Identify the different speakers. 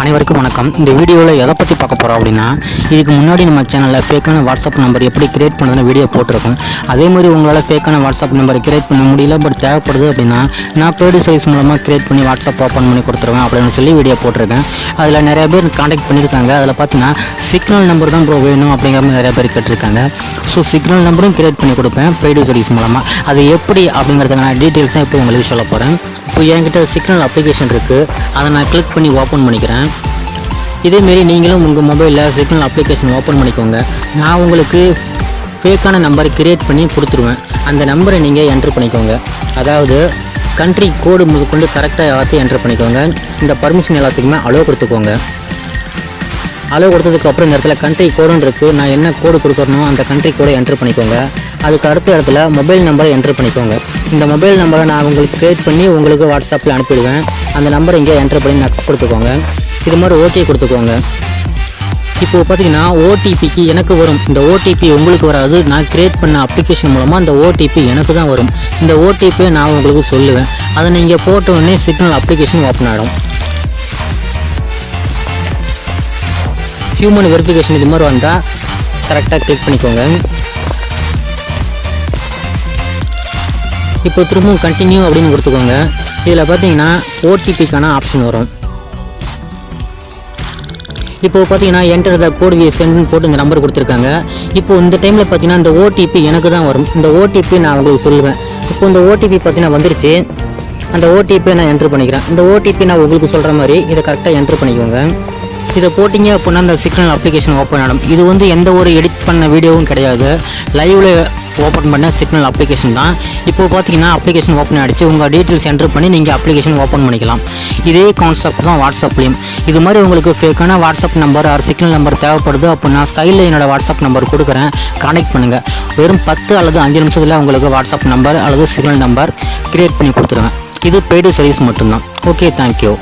Speaker 1: அனைவருக்கும் வணக்கம். இந்த வீடியோவில் எதை பற்றி பார்க்க போகிறோம் அப்படின்னா, இதுக்கு முன்னாடி நம்ம சேனலில் ஃபேக்கான வாட்ஸ்அப் நம்பர் எப்படி கிரியேட் பண்ணுறதுன்னு வீடியோ போட்டிருக்கோம். அதே மாதிரி உங்களால் ஃபேக்கான வாட்ஸ்அப் நம்பர் கிரியேட் பண்ண முடியல, பட் தேவைப்படுது அப்படின்னா நான் பெய்டு சர்வீஸ் மூலமாக கிரியேட் பண்ணி வாட்ஸ்அப் ஓப்பன் பண்ணி கொடுத்துருவேன் அப்படின்னு சொல்லி வீடியோ போட்டிருக்கேன். அதில் நிறைய பேர் காண்டாக்ட் பண்ணியிருக்காங்க. அதில் பார்த்தீங்கன்னா சிக்னல் நம்பர் தான் ப்ரோ வேணும் அப்படிங்கிற மாதிரி நிறைய பேர் கேட்டிருக்காங்க. ஸோ சிக்னல் நம்பரும் கிரியேட் பண்ணி கொடுப்பேன் பெய்டு சர்வீஸ் மூலமாக. அது எப்படி அப்படிங்கிறதுக்கான டீட்டெயில்ஸாக இப்போ உங்களுக்கு சொல்ல போகிறேன். இப்போ என்கிட்ட சிக்னல் அப்ளிகேஷன் இருக்குது, அதை நான் கிளிக் பண்ணி ஓப்பன் பண்ணிக்கிறேன். இதேமாரி நீங்களும் உங்கள் மொபைலில் சிக்னல் அப்ளிகேஷன் ஓப்பன் பண்ணிக்கோங்க. நான் உங்களுக்கு ஃபேக்கான நம்பரை கிரியேட் பண்ணி கொடுத்துருவேன். அந்த நம்பரை நீங்கள் என்ட்ரு பண்ணிக்கோங்க. அதாவது கண்ட்ரி கோடு முதற்கொண்டு கரெக்டாக எல்லாத்தையும் என்ட்ரு பண்ணிக்கோங்க. இந்த பர்மிஷன் எல்லாத்துக்குமே அலோவ் கொடுத்துக்கோங்க. அலோவ் கொடுத்ததுக்கப்புறம் இந்த இடத்துல கண்ட்ரி கோடுன்னு இருக்குது. நான் என்ன கோடு கொடுக்குறனோ அந்த கண்ட்ரி கோடை என்ட்ரு பண்ணிக்கோங்க. அதுக்கு அடுத்த இடத்துல மொபைல் நம்பரை என்ட்ரு பண்ணிக்கோங்க. இந்த மொபைல் நம்பரை நான் உங்களுக்கு கிரியேட் பண்ணி உங்களுக்கு வாட்ஸ்அப்பில் அனுப்பிடுவேன். அந்த நம்பரை இங்கே என்ட்ரு பண்ணி நெக்ஸ்ட் கொடுத்துக்கோங்க. இது மாதிரி ஓகே கொடுத்துக்கோங்க. இப்போது பார்த்தீங்கன்னா ஓடிபிக்கு எனக்கு வரும். இந்த ஓடிபி உங்களுக்கு வராது. நான் கிரியேட் பண்ண அப்ளிகேஷன் மூலமாக இந்த ஓடிபி எனக்கு தான் வரும். இந்த ஓடிபியை நான் உங்களுக்கு சொல்லுவேன். அதை நீங்கள் போட்ட உடனே சிக்னல் அப்ளிகேஷன் ஓப்பன் ஆகிடும். ஹியூமன் வெரிஃபிகேஷன் இது மாதிரி வந்தால் கரெக்டாக கிளிக் பண்ணிக்கோங்க. இப்போ திரும்பவும் கண்டினியூ அப்படின்னு கொடுத்துக்கோங்க. இதில் பார்த்தீங்கன்னா ஓடிபிக்கான ஆப்ஷன் வரும். இப்போது பார்த்தீங்கன்னா என்டர் த கோட் வி சென்ட்னு போட்டு இந்த நம்பர் கொடுத்துருக்காங்க. இப்போ இந்த டைமில் பார்த்தீங்கன்னா இந்த ஓடிபி எனக்கு தான் வரும். இந்த ஓடிபி நான் உங்களுக்கு சொல்லுவேன். இப்போ இந்த ஓடிபி பார்த்தீங்கன்னா வந்துருச்சு. அந்த ஓடிபியை நான் என்ட்ரு பண்ணிக்கிறேன். இந்த ஓடிபி நான் உங்களுக்கு சொல்கிற மாதிரி இதை கரெக்டாக என்ட்ரு பண்ணிக்கோங்க. இதை போட்டிங்க அப்படின்னா அந்த சிக்னல் அப்ளிகேஷன் ஓப்பன் ஆகிடும். இது வந்து எந்த ஒரு எடிட் பண்ண வீடியோவும் கிடையாது. லைவில் ஓப்பன் பண்ண சிக்னல் அப்ளிகேஷன் தான். இப்போது பார்த்தீங்கன்னா அப்ளிகேஷன் ஓப்பன் ஆகிடுச்சு. உங்கள் டீட்டெயில்ஸ் என்ட்ரு பண்ணி நீங்கள் அப்ளிகேஷன் ஓப்பன் பண்ணிக்கலாம். இதே கான்செப்ட் தான் வாட்ஸ்அப்லேயும். இது மாதிரி உங்களுக்கு ஃபேக்கான WhatsApp number or signal number தேவைப்படுது அப்படின்னா சைடில் என்னோடய வாட்ஸ்அப் நம்பர் கொடுக்குறேன், கான்டெக்ட் பண்ணுங்கள். வெறும் 10 அல்லது 5 நிமிஷத்தில் உங்களுக்கு வாட்ஸ்அப் நம்பர் அல்லது சிக்னல் நம்பர் கிரியேட் பண்ணி கொடுத்துருவேன். இது பெய்டு சர்வீஸ் மட்டும்தான். Okay, thank you.